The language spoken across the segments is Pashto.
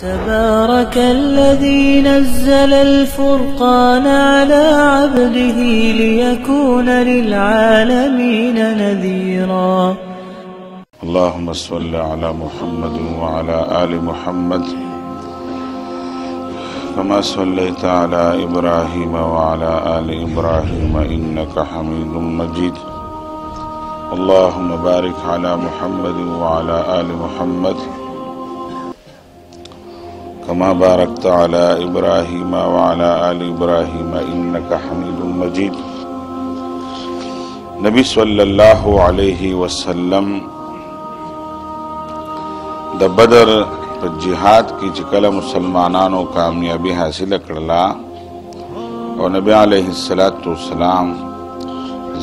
تبارك الذي نزل الفرقان على عبده ليكون للعالمين نذيرا. اللهم صل على محمد وعلى آل محمد كما صليت على إبراهيم وعلى آل إبراهيم إنك حميد مجيد. اللهم بارك على محمد وعلى آل محمد كما باركت على إبراهيم وعلى آل إبراهيم إنك حميد مجيد. نبی صلی اللہ علیہ وسلم د بدر په جهاد کې چې کله مسلمانانو کامیابی حاصل کړله او نبی علیه الصلاۃ والسلام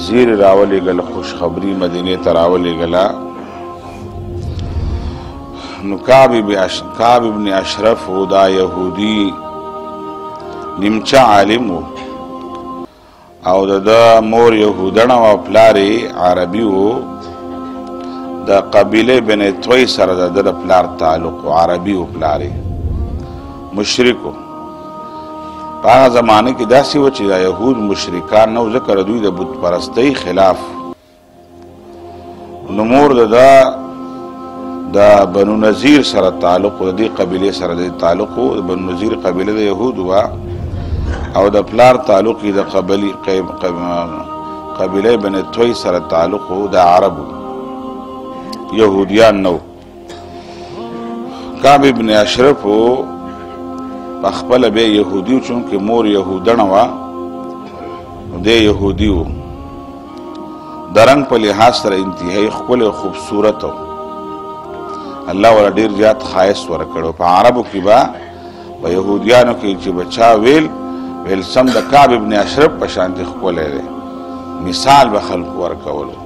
زیر راولېږل خوشخبری مدینې ته راولېږله نو کعب ابن اشرف دا یهودی نیمچه عالم و او د مور یهودنه او پلار عربي و د قبیله بن توی سره د پلار تعلق و عربي و پلار مشرک و په هغه زمانه کې داسې و چې د یهود مشرکان نه و ځکه دوی د بت پرستۍ خلاف نو مور د بنو نذیر سره تعلق و د دې قبیلې سره د تعلق و د بنو نذیر قبیله د یهود و او د پلار تعلق د قبیله بن توی سره تعلق و د عربو یهودیان نو. کعب ابن اشرف په خپله بیا یهودي و چونکې مور یهودنه وه نو دی یهودي و د رنګ په لحاظ سره انتهایي ښکلی او خوبصورت و الله ولا ډېر زیات ښایست ورکړی په عربو کې به په یهودیانو کې چې به چا ویل سم د کعب ابن اشرف په شانتې ښکلی دی مثال به خلکو ورکولو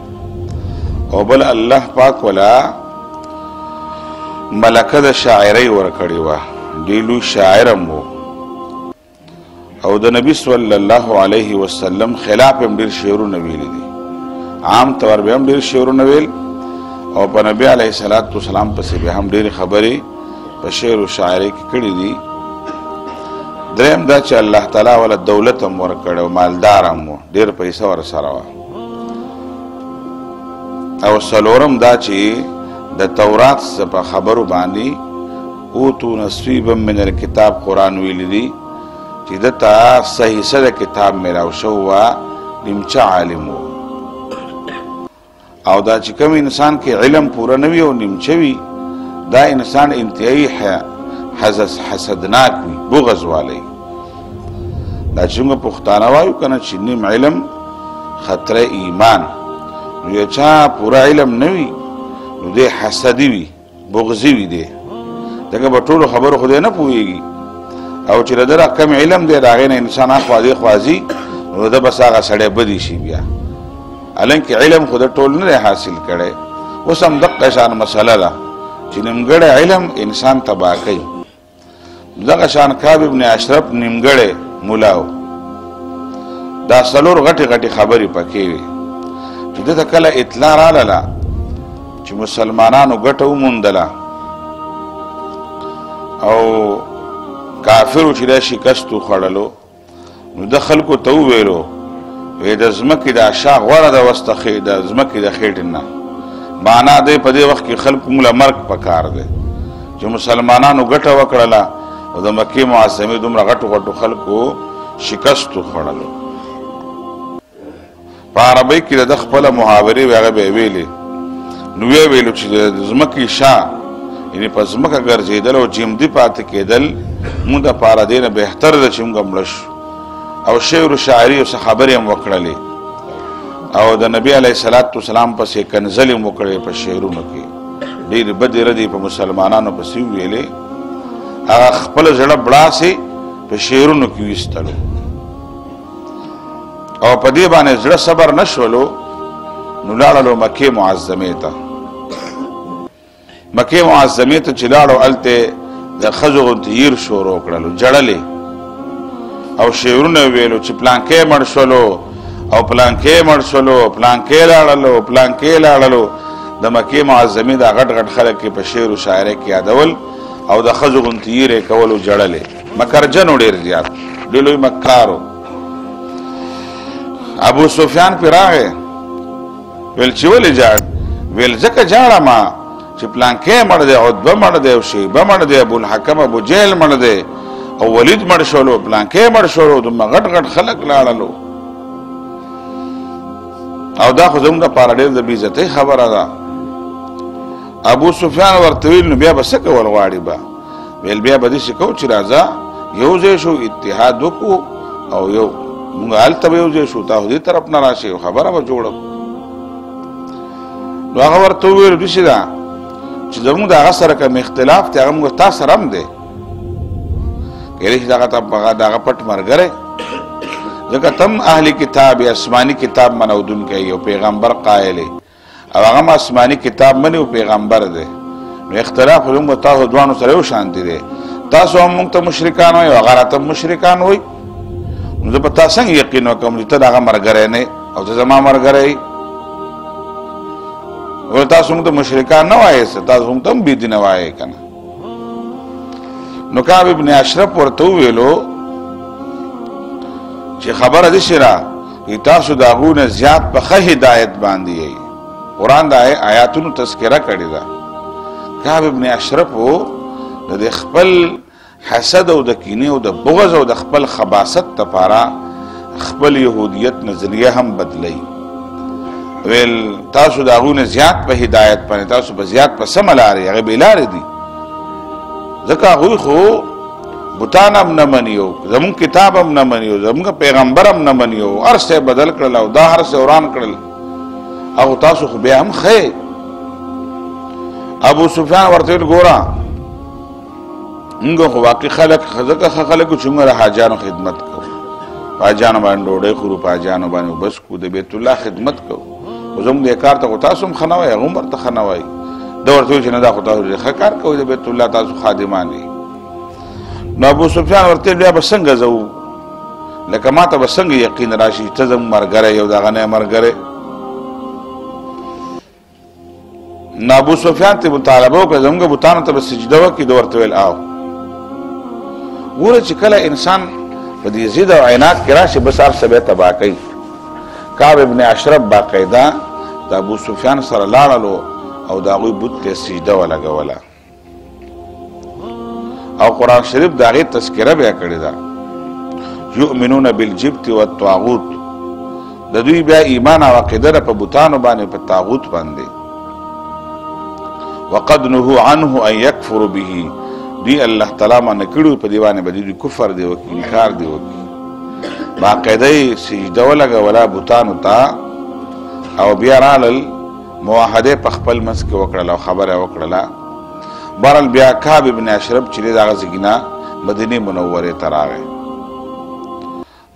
او بل الله پاک ولا ملکه د شاعرۍ ورکړې وه ډېر لوی شاعرم و او د نبي صلی الله علیه وسلم خلاف هم ډېر شعرونه ویلي دي عام طور به هم ډېر شعرونه ویل او په نبي علیه الصلاۃ والسلام پسې به هم ډېرې خبرې په شعر و شاعرۍ کې کړي دي. دریم دا چې الله تعالی ولا دولت هم ورکړی او مالدار هم و ډېر پیسه ورسره وه او څلورم دا چې د تورات په خبرو باندې اوتو نصیبا من الکتاب قرآن ویلی دي چې دته صحیح حصه د کتاب میلاو شو وه نیمچه عالم و او دا چې کوم انسان کې علم پوره نه وي او نیمچه وي دا انسان انتهایی حسدناک وي بغض والی دا چې موږ پښتانه وایو که نه چې نیم علم خطره ایمان نو یو چا پوره علم نه وي نو دی حسدي وي بغضي وي دی ځکه په ټولو خبرو خو دی نه پوهېږي او چې د ده کم علم دی د هغې نه انسان اخوا دې خوا ځي نو ده بس هغه سړی بدي شي بیا حالانکې علم خو د ټول نه دی حاصل کړی اوس هم دقه شان مسله ده چې نیمګړی علم انسان تباه کوي دغه شان کعب ابن اشرف نیمګړی ملا و دا څلور غټې غټې خبرې پکې وې چې ده ته کله اطلاع راغله چې مسلمانانو ګټه وموندله او کافرو چې دا شکست وخوړلو نو ده خلکو ته وویلو وی د ځمکې دا شا غوره ده وس د ځمکې د خېټې نه معنا دی په دې وخت کې خلکو موږ له مرګ پکار دی چې مسلمانانو ګټه وکړله او د مکې معظمې دومره غټو غټو خلکو شکست وخوړلو. په عربۍ کې د ده خپله محاورې وې هغه به یې ویلې نو ویې ویلو چې د ځمکې شا یعنې په ځمکه ګرځېدل او جمدي پاتې کېدل مونږ دپاره دې نه بهتر ده چې مونږ مړه شو او شعر و شاعري او څه خبرې هم وکړلې او د نبي علیه الصلاۃ والسلام پسې کنځلې هم وکړې په شعرونو کې ډېرې بدې ردې په مسلمانانو پسې وویلې هغه خپله زړه بړاسې په شعرونو کې ویستلو او په دې باندې زړه صبر نه شولو نو لاړلو مکې معظمې ته مکې معظمې ته چې لاړو هلته د ښځو غوندې يیر شروع کړلو جړلې او شعرونه ویلو چې پلانکې مړ شولو او پلانکې مړ شولو پلانکې لاړلو پلانکې لاړلو د مکې معظمې دا غټ غټ خلک په شعر و شاعرۍ کې یادول او د ښځو غوندې یېرې کول او ژړلې مکرجن و ډېر زیات ډېر لوی مکار و ابو سفیان پې راغی ویل چې ولې ژاړ ویل ځکه ژاړم چې پلانکی مړ دی عتبه مړ دی او شیبه مړ دی ابوالحکم ابو جهل مړ دی او ولید مړ شولو پلانکی مړ شولو دومره غټ غټ خلک لاړلو او دا خو زموږ دپاره ډېر د بېعزتۍ خبره ده ابو سفیان ورته ویل نو بیا به څه کول غواړي به ویل بیا به داسې کوو چې راځه یو ځای شو اتحاد وکړو او یو مونږ هلته به یو ځای شو تا خو دې طرف نه راشئ یو خبره به جوړه کړو نو هغه ورته وویل داسې ده چې زموږ د هغه سره کوم اختلاف دی هغه موږ تا سره هم دی کېدای شي دغه پټ ملګری ځکه تم اهل کتاب آسماني کتاب منودونکی یو پیغمبر قایل او هغه هم آسماني کتاب مني او پیغمبر دی نو اختلاف خو زموږ تاسو دواړو سره یو شانتي دی تاسو هم موږ ته مشرکان وایئ او هغه راته مشرکان وایي نو زه په تا څنګه یقین وکړم چې ته د هغه ملګری نه او ته زما ملګری ول تاسو موږ ته مشرکان نه وایاست تاسو موږ ته هم بېدینه وایئ که نه نو کعب ابن اشرف ورته وویلو چې خبره داسې ده چې تاسو د هغو نه زیات په ښه هدایت باندې یئ قرآن د آیاتونو تذکره کړې ده کعب ابن اشرف د دې خپل حسد او د کینې او د بغض او د خپل خباست دپاره خپل یهودیت نظریه هم بدلی ویل تاسو د هغو نه زیات په هدایت باندې تاسو به زیات په سمه لارې هغې بې لارې دي ځکه هغوی خو بوتان هم نه مني او زمونږ کتاب هم نه مني او زمونږ پیغمبر هم نه مني او هر څه بدل کړل او دا هر څه وران کړل او تاسو خو بیا هم ښه ابو سفیان ورته ویل ګوره موږ خو واقعي خلک ځکه ښه خلک چې موږ د حاجیانو خدمت کوو په حاجیانو باندې ډوډۍ خورو په حاجیانو باندې اوبه څښو د بیت الله خدمت کوو خو زموږ دې کار ته خو تاسو هم ښه نه وایئ هغه هم ورته ښه نه وایي ده ورته ویل چې نه دا خو تاسو ډېر ښه کار کوئ د بیت الله تاسو خادمان یې نو ابو سفیان ورته بیا به څنګه ځو لکه ما ته به څنګه یقین راشي ته زموږ ملګری یو د هغه نه ملګری نو ابو سفیان ته مطالبه وکړه زموږ بوتانو ته به سجده وکړي ده ورته ویل آو ګوره چې کله انسان په دې ضد او عناد کې راشي بس هر څه به یې تباه کوي کعب ابن اشرف باقاعده د ابو سفیان سره لاړلو او د هغوی بت ته سجده ولګوله او قرآن شریف د هغې تذکره بیا کړې ده یؤمنون بالجبت والطاغوت د دوی بیا ایمان او عقیده ده په بوتانو باندې په طاغوت باندې وقد نهوا عنه ان یکفروا به دوی الله تعالی منع کړي په دې باندې به دوی کفر دی وکړي انکار دی وکړي باقاعده یې سجده ولګوله بوتانو ته او بیا رالل موحده په خپل منځ کې وکړله او خبره یې وکړله بهرحال بیا کعب ابن اشرف چې دی د هغه ځګینه مدینې منورې ته راغی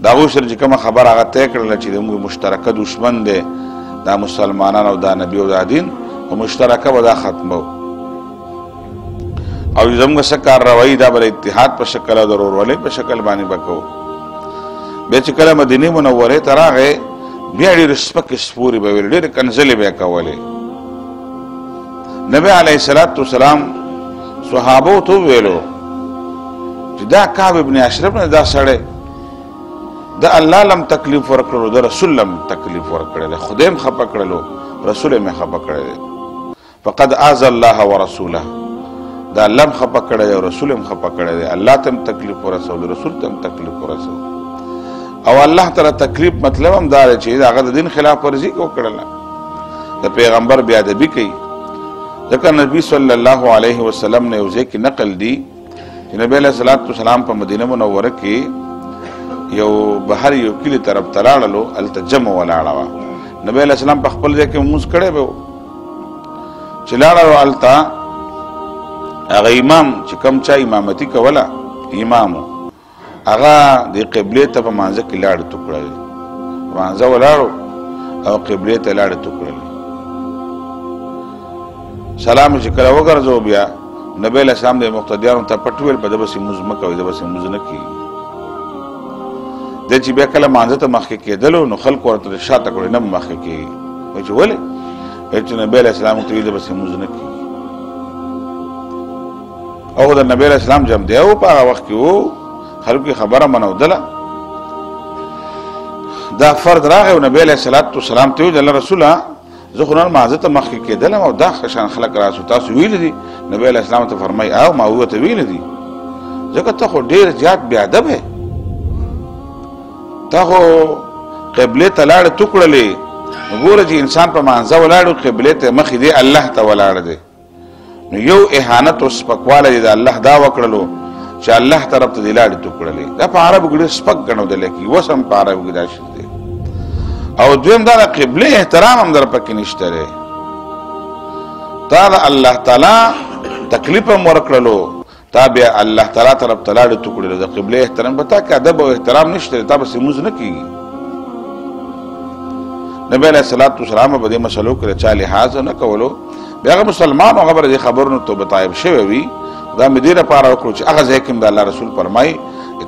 د هغوی سره چې کومه خبره هغه طی کړله چې زموږ مشترکه دشمن دی دا مسلمانان او دا نبي او دا دین او مشترکه به دا ختمو او زموږ څه کارروایي دا به د اتحاد په شکل او د ورورولۍ په شکل باندې به کوو بیا چې کله مدینې منورې ته راغی بیا ډېرې سپکې سپورې به ویلې ډېرې کنځلې به یې کولې نبی علیه الصلاة والسلام صحابو ته وویلو چې دا کعب ابن اشرف نه دا سړی د الله لم تکلیف ورکړلو د رسول لم تکلیف ورکړی دی خدای هم خفه کړلو رسول یې خفه کړی دی فقد آذى الله ورسوله دا الله هم خفه کړی دی او رسول هم خفه کړی دی الله ته هم تکلیف ورسول رسول ته هم تکلیف ورسول او الله تعالی تکلیف مطلب هم دا دی چې هغه د دین خلاف ورزي وکړله د پیغمبر بې ادبي کوي ځکه نبی صلی الله علیه وسلم نه یو ځای کې نقل دی چې نبی علیه الصلاة والسلام په مدینه منوره کې یو بهر یو کلي طرف ته لاړلو هلته جمع ولاړه وه نبی علیه السلام په خپل ځای کې لمونځ کړی به و چې لاړلو هلته هغه امام چې کوم چا امامتي کوله امام هغه د قبلې ته په مانځه کې لاړې تو کړلې مانځه ولاړو او قبلې ته لاړې تو کړلې سلام چې کله وګرځو بیا نبی علیه السلام د مقتدیانو ته پټ ویل په ده بسې لمونځ مه کوئ ده بسې لمونځ نه کېږي دی چې بیا کله مانځه ته مخکې کېدلو نو خلکو ورته شاته کړو نه مخکې کېږي وایي چې ولې وایي چې نبی علیه السلام ورته ویل ده بسې لمونځ نه کېږي او د نبی علیہ السلام جمع دی او په هغه وخت کې وو خلکو خبره منودله دا فرد راغی او نبی علیہ السلام ته ویل الله رسوله زه خو نن مازه ته مخکې کېدلم او دا خشان خلک راسو تاسو ویل دي نبی علیہ السلام ته فرمای او ما هو ته ویل دي ځکه ته خو ډېر زیات بې ادب یې تا خو قبلې ته لاړې توکړلې ګوره چې انسان په مانځه ولاړو قبلې ته مخې دی الله ته ولاړ دی نو یو اهانت او سپکوالی دی د الله دا وکړلو چې الله طرف ته دې لاړې توکړلې دا په عربو کې ډېر سپک ګڼودلی کېږي اوس هم په عربو کې دا شی دی او دویم دا د قبلې احترام هم در پکې نشته دی تا د الله تعالی تکلیف هم ورکړلو تا بیا الله تعالی طرف ته لاړې توکړلې د قبلې احترام به تا کې ادب او احترام نشته دی تا بس لمونځ نه کېږي نبی علیہ السلام په دې مسلو کې چا لحاظ نه کولو بیا هغه مسلمان هغه به خبرونو توبه طایب شوی وي دا مې دې لپاره وکړو چې هغه ځای کې د الله رسول فرمایي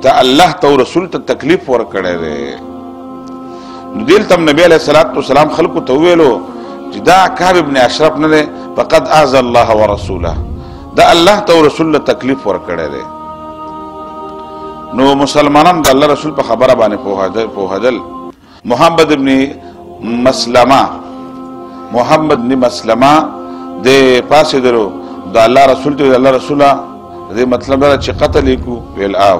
ته الله ته رسول ته تکلیف ورکړی دی نو دلته نبی علیہ السلام خلکو ته وویلو چې دا کعب ابن اشرف نه دی فقد اذى الله ورسوله دا الله ته رسول له تکلیف ورکړی دی نو مسلمانان د الله رسول په خبره باندې پوهېدل محمد ابن مسلمه د پاسې درو د الله رسول ته الله رسوله دې مطلب دا چې قتل یې کو ویل آو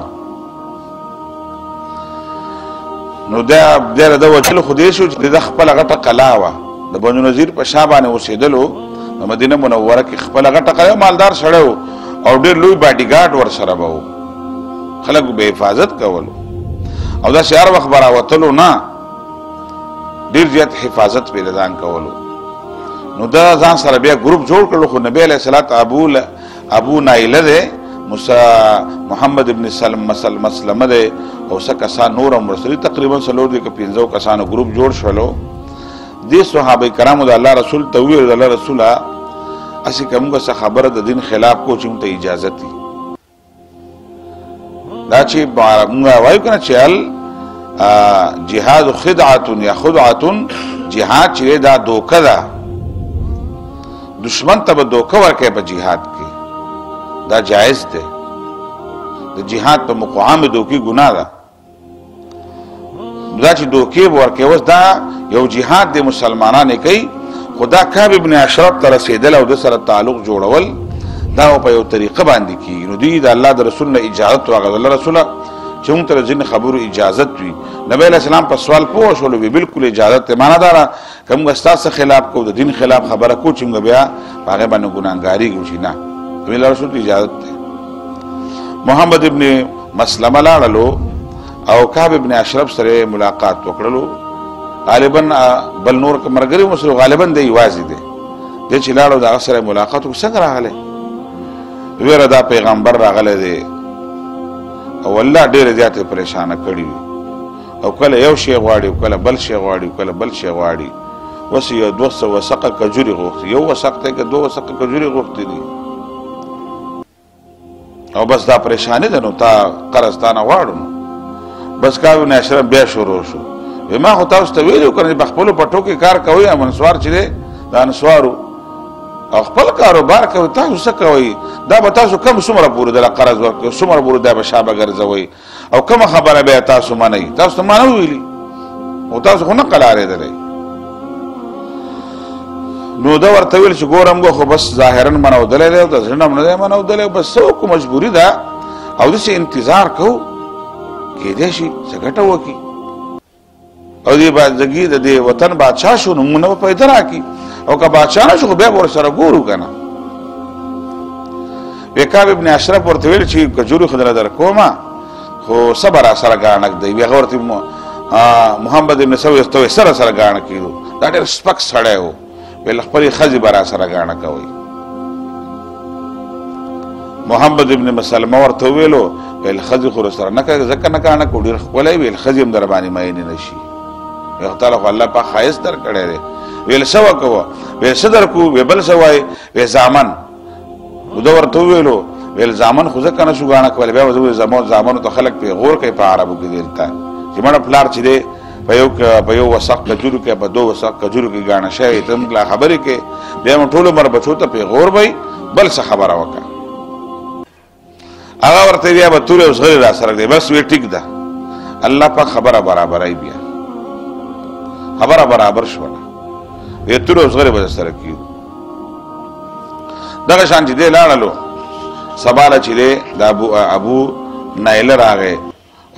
نو دا د وجلو خو دې شو چې د خپل غټه قلا وه د بنو نذیر په شا باندې اوسېدلو د مدینه منوره کې خپل غټه قلا مالدار سړی و او ډېر لوی باډي ګارډ ورسره به و خلکو به حفاظت کولو او داسې هر وخت به راوتلو نه ډېر زیات حفاظت به د ځان کولو نو دا ځان سره بیا ګروپ جوړ کړلو خو نبی علیہ السلام ابو نایله دی محمد ابن مسلمه دی او څه کسان نور هم ورسره تقریبا 4 دی که 15 کسانو ګروپ جوړ شولو دې صحابه کرامو د الله رسول ته وویل د الله رسوله هسې که موږ څه خبره د دین خلاف کو چې موږ ته اجازت وي دا چې موږ وایو که نه چې جهاد خدعتون یا خدعتون جهاد چې دا دوکه ده دشمن ته به دوکه ورکوي په جهاد کې دا جایز دی د جهاد په مقام دوکې ګناه ده دا چې دوکې به ورکوي اوس دا یو جهاد دی مسلمانان یې کوي خو دا کعب ابن اشرف ته رسېدل او د سره تعلق جوړول دا په یو طریقه باندې کېږي نو دوی د الله د رسول نه اجازت واخیستل الله رسوله چې موږ ته د ځینې خبرو اجازت وي نبی علیہ السلام په سوال پوه شولو وی بالکل اجازت دی معنا دا که موږ ستاسو خلاف کوو د دین خلاف خبره کوو چې موږ بیا په هغې باندې ګناهګاري وشي نه نبی الله رسول ته اجازت دی محمد ابن مسلمه لاړلو او کعب ابن اشرف سره ملاقات وکړلو غالبا بل نور ملګري هم سره غالبا دی یوازې دی دی چې لاړو د هغه سره ملاقات وکړو څنګه راغلی ویره دا پیغمبر راغلی دی او الله ډېره زیاته پریشانه کړي وي او کله یو شی غواړي او کله بل شی غواړي او کله بل شی غواړي اوس یو 200 وسقه کجوري غوښتي یو وسق دی که 2 وسقه کجوري غوښتي دي او بس دا پریشاني ده نو تا قرض تانه غواړو نو بس کعب ابن اشرف بیا شروع شو ما خو تاسو ته ویلي که نه په خپلو پټو کې کار کوئ انسوار چې دی د انسوارو او خپل کاروبار کوي تاسو څه کوئ دا به تاسو کم څومره پورې دله قرض ورکوي څومره پورې دا به شابه ګرځوئ او کومه خبره بیا تاسو منئ تاسو ته ما نه ویلي او تاسو خو نه قلاریدلی نو دا ورته ویل چې ګورم خو بس ظاهرا منودلی دی او د زړه نه هم نه دی منودلی بس څه وکړو مجبوري ده او داسې انتظار کوو کېدی شي څه ګټه وکړي او دې بادګي د دې وطن بادشاه شو نو موږ نه به پیدا راکړي او که بادشاه نه شو خو بیا به ورسره ګورو که نه کعب ابن اشرف ورته ویل چې کجوري خو دله در کومه خو څه به راسره ګاڼک دی بیا هغه ورته محمد ابن سوی سره سره ګاڼه کېدو دا ډېر سپک سړی و ویل خپلې ښځې به راسره ګاڼه کوئ محمد ابن مسلمه ورته وویلو ویل ښځې خو رسره نه کوي ځکه نه ګاڼه کړو ډېر ښکلی ویل ښځې هم در باندې مینې نه شي ویل تعالی خو الله پاک ښایست در کړی دی ویل څه وکوه ویل څه در کوو وی بل څه وایي وی زامن ده ورته وویلو ویل زامن خو ځکه نه شو ګاڼه کولی بیا به زه زامنو ته خلک پیغور کوي په عربو کې دلته چې مړه پلار چې دی په یو وسق کجورو کې په 2 وسق کجورو کې ګاڼه شوی ته موږ لا خبرې کې بیا مو ټول عمر بچو ته پیغور وی بل څه خبره وکړه هغه ورته بیا به تورې او زغرې را سره دی بس وی ټیک ده الله پاک خبره برابرای بیا خبره برابر شوله وی تورې او زغرې به سره کېږي دغه شان چې دی لاړلو سباله چې دی د ابو نایله راغی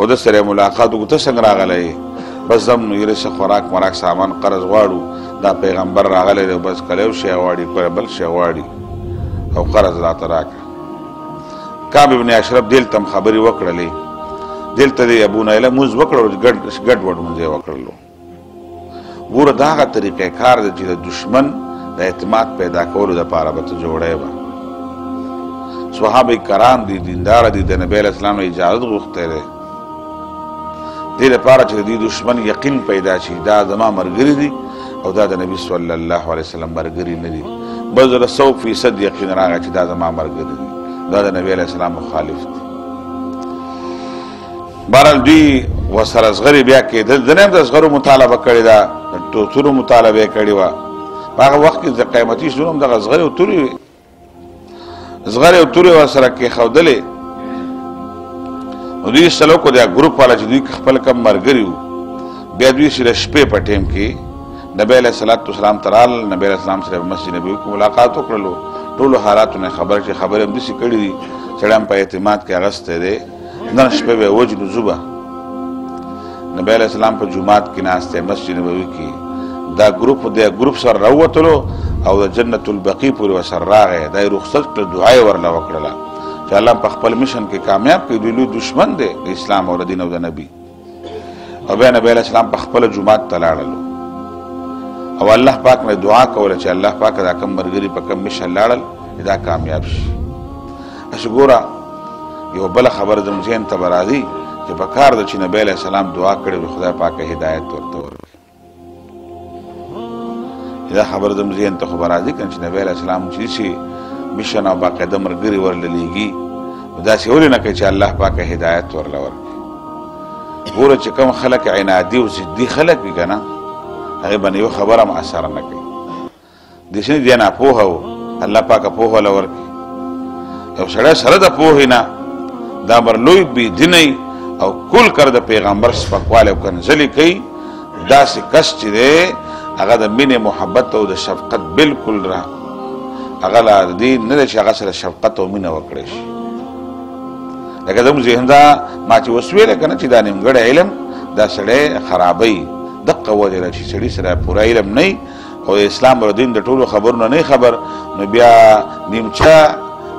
او د سره ملاقات وکړو ته څنګه راغلی بس زم نو یره څه خوراک مراک سامان قرض غواړو دا پیغمبر راغلی دی بس کله یو شی غواړي کله بل شی غواړي او قرض راته راکړه کعب ابن اشرف دلته هم خبرې وکړلې دلته د ابو نایله مونځ وکړو ګډ وډ مونځ یې وکړلو ګوره دا هغه طریقې کار دی چې د دشمن د اعتماد پیدا کولو دپاره به ته جوړی به صحابه کرام دي دینداره دي د نبی علیه السلام نه اجازت غوښتی دی دې لپاره چې د دې دشمن یقین پیدا شي دا زما ملګري دي او دا د نبي صلی الله علیه وسلم ملګري نه دي بل زره 100% یقین راغی چې دا زما ملګري دي دا د نبی علیه السلام مخالف دي بهرحال دوی ورسره زغرې بیا کېدل د نه هم د زغرو مطالبه کړې ده د توتونو مطالبه یې کړې وه په هغه وخت کې د قیمتي شنو هم دغه زغرې او تورې وې زغرې او تورې ورسره کېښودلې نو دوی سلو کو دا ګروپ والا چې دوی خپل کم ملګري وو بیا دوی سره شپې په ټیم کې نبی علیه الصلاة والسلام ته راغلل نبی علیه السلام سره په مسجد نبوي کې ملاقات وکړلو ټولو حالاتو نه خبر چې خبرې همداسې کړي دي سړی هم په اعتماد کې اغستی دی نن شپه به یې وجنو زوبه نبی علیه السلام په جومات کې ناست دی مسجد نبوي کې دا ګروپ سره راووتلو او د جنت البقیع پورې ورسره راغی دا یې رخصت کړه دعا یې ورله وکړله چې الله په خپل مشن کې کامیاب کړي دوی لوی دشمن دی د اسلام او د دین او د نبي او بیا نبی علیه السلام په خپله جومات ته لاړلو او الله پاک نه دعا کوله چې الله پاک دا کم ملګري په کم مشن لاړل دا کامیاب شي اش ګوره یو بله خبره زموږ ذهن ته به راځي چې په کار ده چې نبی علیه السلام دعا کړې وي خدای پاک هدایت ورته ورکړي دا خبره زموږ ذهن ته خو به راځي که نه چې نبی علیه السلام چې شي مشن او باقاعده ملګري ورله لیږي نو داسې ولې نه کوي چې الله پاک هدایت ورله ورکړي ګوره چې کوم خلک عنادي او ضدي خلک وي که نه هغې باندې یو خبره هم اثر نه کوي داسې نه دی ناپوهه و الله پاکه پوهه له ورکړي یو سړی سره د پوهې نه دا بر لوی بېدینی او کل کر د پیغمبر سپکوالی او کنځلې کوي داسې کس چې دی هغه د مینې محبت او د شفقت بلکل را هغه لا د دې نه دی چې هغه سره شفقت او مینه وکړی شي لکه زموږ ذهن دا ما چې اوس ویلی که نه چې دا نیمګړی علم دا سړی خرابوي دقه وجه ده چې سړي سره پوره علم نه او د اسلام او دین د ټولو خبرونه نه خبر نو بیا نیمچه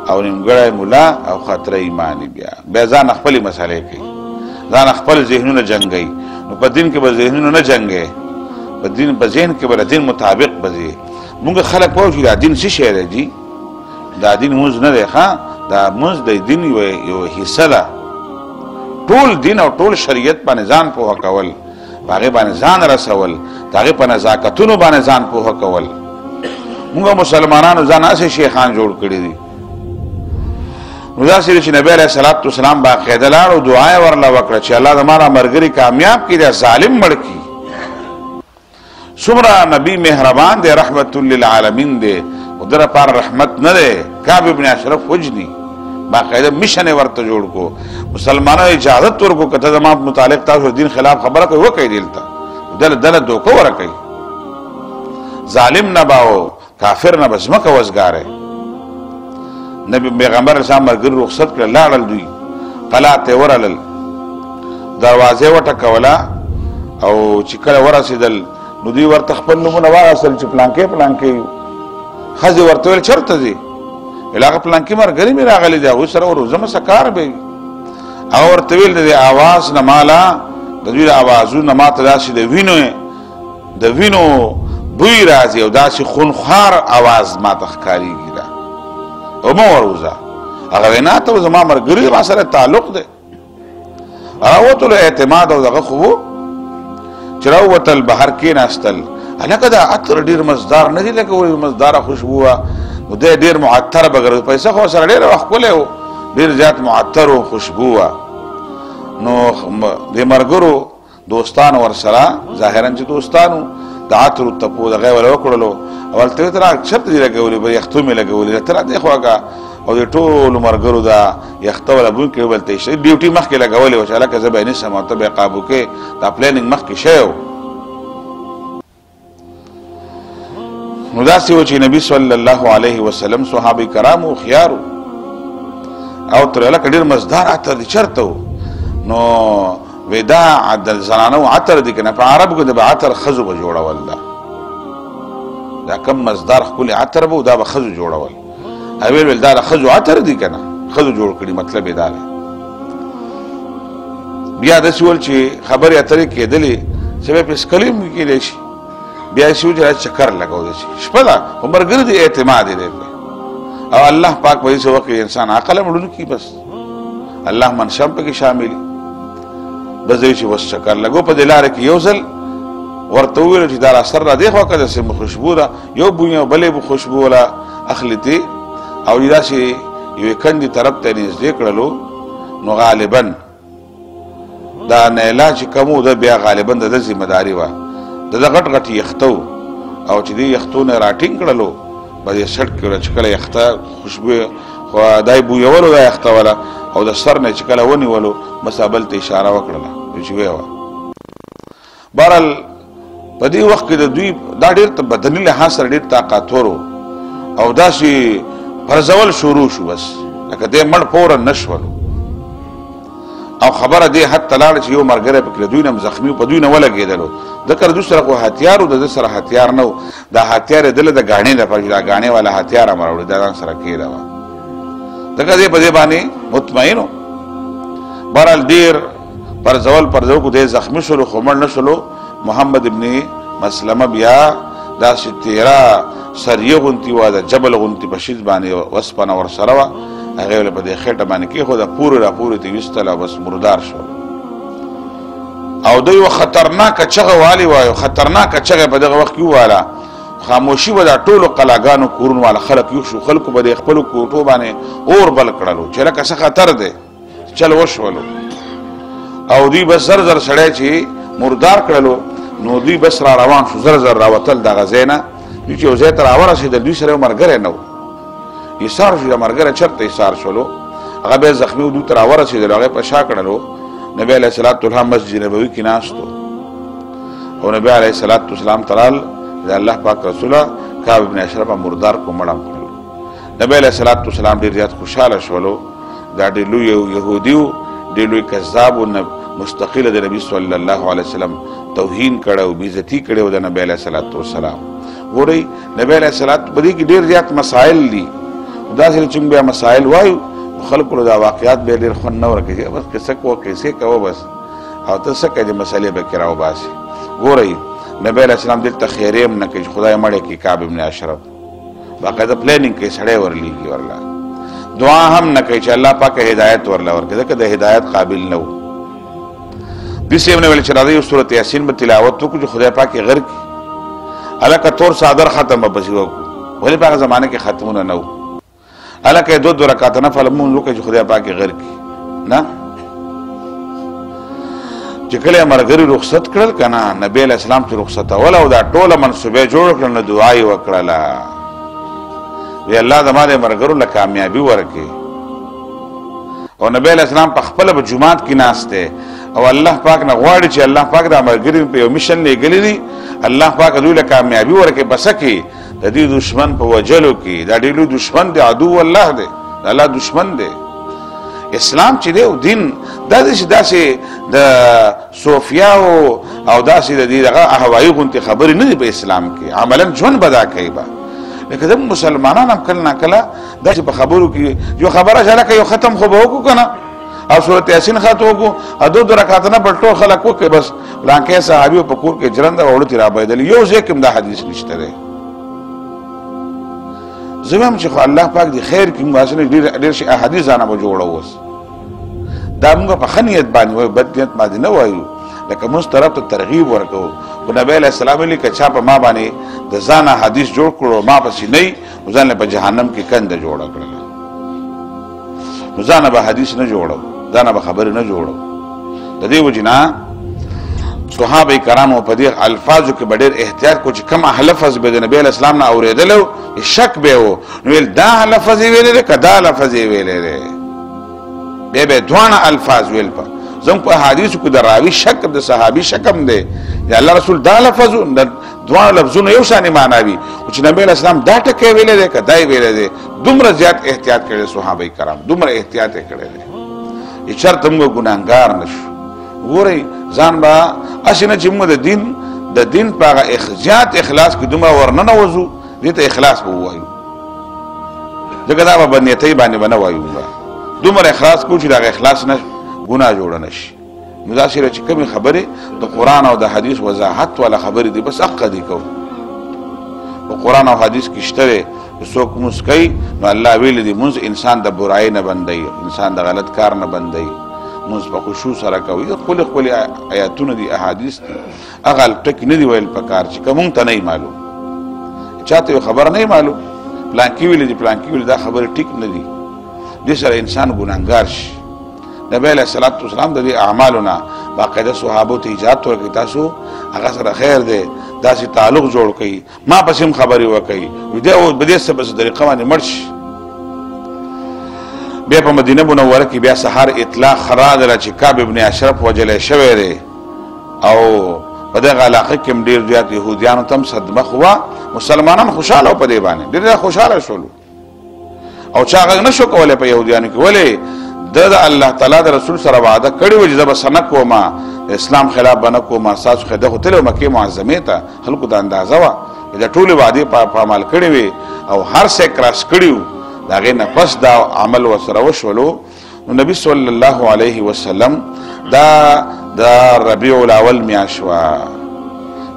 او نیمګړی ملا او خطره ایماني بیا ځان خپلې مسالې کوي ځان خپل ذهنونه جنګوي نو په دین کې به ذهنونه نه جنګوي په ذهن کې به د دین مطابق به ځي مونږ خلک پوه شي دا دین څه شی دی جي دا دین مونځ نه دی ښه دا مونځ د دین یو حصه ده ټول دین او ټول شریعت باندې ځان پوهه کول په هغې باندې ځان رسول د هغې په نزاکتونو باندې ځان پوهه کول مونږ مسلمانانو ځان هسې شیخان جوړ کړي دي نو داسې دی چې نبی علیه الصلاة والسلام باقاعده لاړ او دعا یې ورله وکړه چې الله زما را ملګري کامیاب کړي دا ظالم مړ کړي څومره نبی مهربان دی رحمت للعالمین دی او ده لپاره رحمت نه دی کعب ابن اشرف وجني باقاعده مشن یې ورته جوړ کو مسلمانانو اجازت ورکو که ته زما متعلق تاسو دین خلاف خبره کوي وکئ دلته دله دوکه ورکئ ظالم نه به او کافر نه به ځمکه وزګارئ نبی پیغمبر اسلام ملګري رخصت کړه لاړل دوی قلعه ته ورغلل دروازې وټکوله او چې کله ورسېدل نو دوی ورته خپل نومونه واغستل چې پلانکې یو ښځې ورته ویل چېرته ځې ویل هغه پلانکي ملګري مې راغلي دي هغوی سره ورځمه څه کار به وي هغه ورته ویل د دې اواز نه ماله د دوی د اوازونه ما ته داسې د وینو بوی راځي او داسې خونخوار اواز ما ته ښکارېږي ده او مه وروځه هغه وینا ته زما ملګري ما سره تعلق دی راوتلو اعتماد او دغه خو و چې راووتل بهر کېناستل هلکه دا عطر ډېر مزدار نه دي لکه وایي مزداره خوشبو وه نو دی ډېر معطر به ګرځي پیسه خو سره ډېره وخت ښکلی و ډېر زیات معطر و خوشبو وه نو د ملګرو دوستانو ورسره ظاهرا چې دوستانو د عطرو تپو دغه یې وله وکړلو او هلته یې ته را چېرته دي لګولي به یختو مې لګولي ته را دی خواږه او د ټولو مرګرو دا یخته ولا بون کې ولته شي ډیوټي مخکې لګولې و چې علاقه زبې نه سم ته به قابو کې دا پلانینګ مخکې شیو نو داسې و چې نبی صلی الله علیه وسلم صحابه کرام او خيار او تر علاقه ډیر مزدار عطر دي چرته نو ودا عدل زنانو عطر دي کنه په عربو کې د عطر خزو به جوړول دا کم مزدار خپل عطر به دا به خزو جوړول اویل ول دا خزو عطر دي کنه خزو جوړ کړي مطلب دا دی بیا د سوال چې خبرې اترې کېدلې چې په سکلیم کې لشي بیا شو چې چکر لګاو دي شپلا عمرګر دي اعتماد دي او الله پاک په دې وخت انسان عقل مړو کی بس الله منشم په کې شامل بس دې چې وس چکر لګو په دلاره کې یو ځل ورته ویل چې دا اثر را دی خو کده سم خوشبو ده یو بوینه بلې بو خوشبو ولا اخلتي او دا چې یو کندي طرف ته نږدې کړلو نو غالبا دا نه علاج کومو ده بیا غالبا د ذمہ داری و د غټ غټ یختو او چې دی یختونه راټینګ کړلو باندې شړ کې ورچکله یخته خوشبو خو دای بو یولو دا یخته ولا او د سر نه چکله ونی ولو مسابل ته اشاره وکړه چې ویوا بهرال په دې وخت کې د دوی دا ډېر بدني لحاظ سره ډېر طاقتورو او داسې پرځول شروع شو بس لکه دې مړ پوره نشولو او خبره دې حد تلاړ چې یو مرګره پکې دوی نه زخمی په دوی نه ولګېدلو ذکر دوی سره خو هتیارو د سره هتیار نو دا هتیار دله د غاڼې د پښه غاڼې والا هتیار امرول دا سره کېدا و دغه دې په دې باندې مطمئنو بهرحال ډېر پرځو کو دې زخمی شلو خو مړ نشلو محمد ابن مسلمه بیا دا ستیرا سریه غونتی و دا جبل غونتی بشید باندې وسپنه ور سره و هغه له په دې خېټه باندې کې خو دا پوره تی وستله بس مردار شو او دوی خطرناک چغه والی وایو خطرناک چغه په دغه وخت کې والا خاموشي ودا ټولو قلاګانو کورن والا خلک یو شو خلکو به خپل کوټو باندې اور بل کړلو چې لکه څه خطر دی چل وشولو او دوی بس زر سړی چې مردار کړلو نو دوی بس را روان شو زر راوتل د غزینا چې یو ځای تر اورسېدل دوی سره مرګره نو ایثار شو مرګره چرته ایثار شولو هغه به زخمی دوی تر اورسېدل هغه په شا کړلو نبی علیہ الصلوۃ والسلام مسجد نبوی کې ناستو او نبی علیہ الصلوۃ والسلام ترال د الله پاک رسول کعب ابن اشرف مردار کو مړم کړو نبی علیہ الصلوۃ والسلام ډیر زیات خوشاله شولو دا ډیر لوی يهوديو ډیر لوی کذاب او مستقل د نبی صلی الله علیه وسلم توهین کړو بیزتی کړو د نبی علیہ الصلوۃ والسلام ګوري نبی علیہ الصلوۃ بدی کې ډیر زیات مسائل دي دا چې بیا مسائل وایو خلکو دا واقعیات به ډیر خون نه ورکړي بس کیسه کو بس او ته څه کې مسئله به کراو باسي ګوري نبی علیہ السلام دلته خیریم نه کوي خدای مړ کې کعب ابن اشرف باقاعده پلانینګ کې سړی ورلیږي ورلا دعا هم نه کوي چې الله پاک هدایت ورلا ورکړي ځکه د هدایت قابل نه و دسه ابن ول چې راځي سورۃ یاسین په تلاوت وکړو خدای پاک غر کی الکه تور صادر ختم به بسیو ولې په زمانه کې ختمونه نه و الکه دو رکعات نفل مون لوکه چې خدای پاک غر کی نه چې کله مرګري رخصت کړل کنه نبی علیہ السلام چې رخصت ولا دا ټوله منسوبه جوړ کړل نو دعای وکړه وی الله زماده مرګرو له کامیابی ورکړي او نبی علیہ السلام په خپل په جمعات کې ناشته او الله پاک نه غواړي چې الله پاک دا مرګري په یو میشن لګلې دي الله پاک دوی له کامیابی ورکړي بس کې د دې دشمن په وجلو کې دا ډېر دشمن دی عدو الله دی الله دشمن دی اسلام چې دی او دین دا داسې د صوفیا او داسې د دې دغه اهوایي غونتې خبرې نه دي په اسلام کې عملا ژوند بدا کوي به لکه د مسلمانان هم کله نه کله داسې په خبرو کې یو خبره چې لکه یو ختم خو به وکړو که نه او سورت یاسین ختم وکړو دو رکعات نه بل ټول خلک وکړي بس لانکې صحابي په کور کې جرنده وړو را بایدل یو ځای کې دا حدیث نشته دی زمام چې الله پاک دی خیر کې مواسنه ډېر شي احادیث ځانه به جوړو وس دا موږ په خنیت باندې وای بد نیت باندې نه وایو لکه موږ طرف ته ترغیب ورکو او نبی علیہ السلام لیکه چا په ما باندې د ځانه حدیث جوړ کړو ما پسې نه ځان په جهنم کې کنده جوړ کړل نو ځانه به حدیث نه جوړو ځانه به خبر نه جوړو د دې وجنا صحابه کرامو په دې الفاظو کې ډېر احتیاط کو چې کوم لفظ به د نبی اسلام نه اوریدلو شک به وو نو دا لفظ ویل دي کدا لفظ ویل دي به دوانه الفاظ ویل په زم په حدیث کې د راوی شک د صحابي شکم دی یا الله رسول دا لفظ دوه لفظونه یو شان معنی چې نبی اسلام دا ټکی ویل دي کدا ویل دي دومره زیات احتیاط کړي صحابه کرام دومره احتیاط کړي دي چې چرته موږ ګناهګار نشو ګورئ ځان با اسنه چې موږ د دین په زیات اخلاص کې دومره ورننه وځو دې ته اخلاص وایو دغه دا په نیتۍ باندې بنوایو دومره اخلاص کو چې دا اخلاص نه ګناه جوړ نشي نو دا چې کوم خبره د قران او د حدیث وضاحت ولا خبره دي بس حق دي کو په قران او حدیث کې شته څوک مسکی نو الله ویل دي منځ انسان د برائی نه بندي انسان د غلط کار نه بندي منځ په خشوع سره کوي خپل آیاتونه دي احادیث دي اغل ټک نه دی ویل پکار چې کوم ته نه معلوم چاته خبر نه معلوم پلان کې ویل دي پلان کې ویل دا خبره ټیک نه دي د سره انسان ګناهګار شي نبی علیہ الصلوۃ والسلام د اعمالنا باقاعده صحابه ته اجازه ورکړي تاسو هغه سره خیر دی داسې تعلق جوړ کړي ما پسیم خبري وکړي ودې او بده سبب طریقه باندې مرش بیا په مدینه منوره کې بیا سحر اطلاع خراج را چې کعب ابن اشرف وجل شوی دی او په دغه علاقه کې ډیر زیات يهوديانو تم صدمه خوا مسلمانان خوشاله په دې باندې ډیر خوشاله شول او چا هغه نشو کولای په يهوديانو کې ولې د الله تعالی د رسول سره وعده کړی و چې زب سنکو ما اسلام خلاف بنکو ما ساس خده هتل مکه معظمه ته خلکو د اندازه وا د ټول وعده په عمل کړی وي او هر څه کراس کړیو داغه نه پس دا عمل وسره وشولو نو نبی صلی الله علیه وسلم دا ربیع الاول میاشوا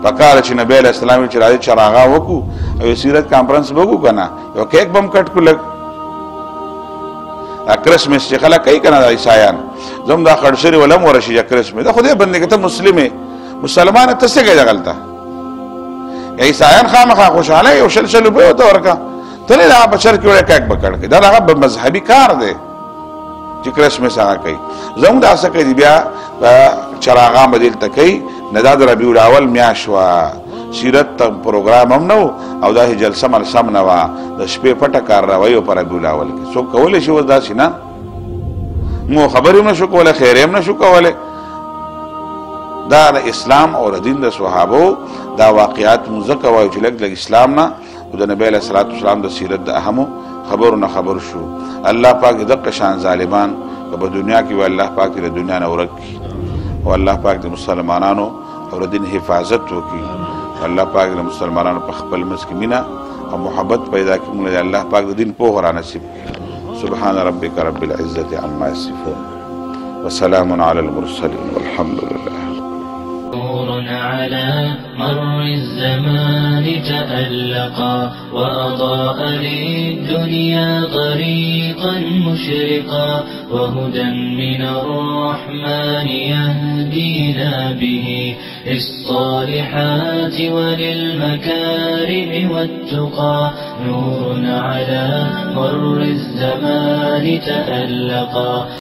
پکاره چې نبی علیہ السلام چې راځي چراغا وکړو او سیرت کانفرنس وکړو کنه یو کیک بم کټ کول کرسمس چې خلک کوي کنه د عیسایان زم دا خړشري ولم ورشي کرسمس دا خدای بندګه ته مسلمان ته څه کوي غلطه عیسایان خامخا خوشاله یو شل به وته ورکا ته له بشر کې وړه کېک بکړ دا هغه مذهبي کار دی چې کرسمس هغه کوي زم دا څه کوي بیا چراغا مدل تکي نداد ربيع الاول میاشوا سیرت پروګرام هم نو او دا جلسه مل سم نه وا د شپې پټه کار راوي پر ربيع الاول کې څوک کولای شي ودا سینا مو خبرونه نشو کوله خیر هم نشو کوله دا د اسلام او دین د صحابه دا واقعات مزکه وایي چې لګ اسلام نه او د نبی له صلوات والسلام د سیرت د اهمو خبرونه خبر شو الله پاک دغه شان ظالمان په دنیا کې و الله پاک د دنیا نه ورکی او الله پاک د مسلمانانو او دین حفاظت وکي الله پاک د مسلمانانو په خپل مسکینا او محبت پیدا کړي موږ الله پاک د دین په غوړه نصیب سبحان ربک رب العزه عما يصفون وسلام على المرسلين والحمد لله نور على مر الزمان تألقا وأضاء للدنيا طريقا مشرقا وهدى من الرحمن يهدينا به للصالحات وللمكارم والتقى نور على مر الزمان تألقا